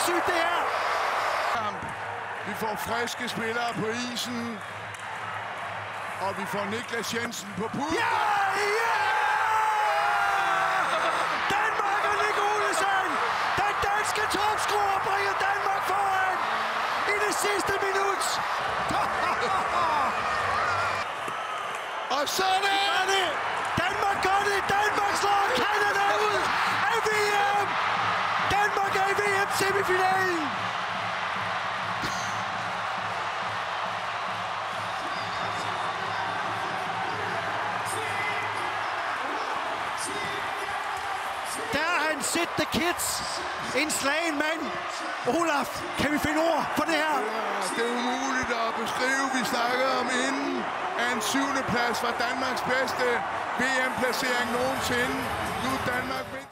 sindssygt, det her! Vi får friske spillere på isen. Og vi får Niklas Jensen på puden. Ja! Ja! Danmark og Nick Olesen! Den danske topscorer bringer Danmark foran i det sidste minut! Og sådan! Danmark gør det! Danmark slår Canada ud af VM! Danmark er i VM-semifinalen! Der har han set the kids. En slagen mand. Olaf, kan vi finde ord for det her? Ja, det er umuligt at beskrive. Vi snakker om inden af en 7. plads var Danmarks bedste VM-placering nogensinde. Nu er Danmark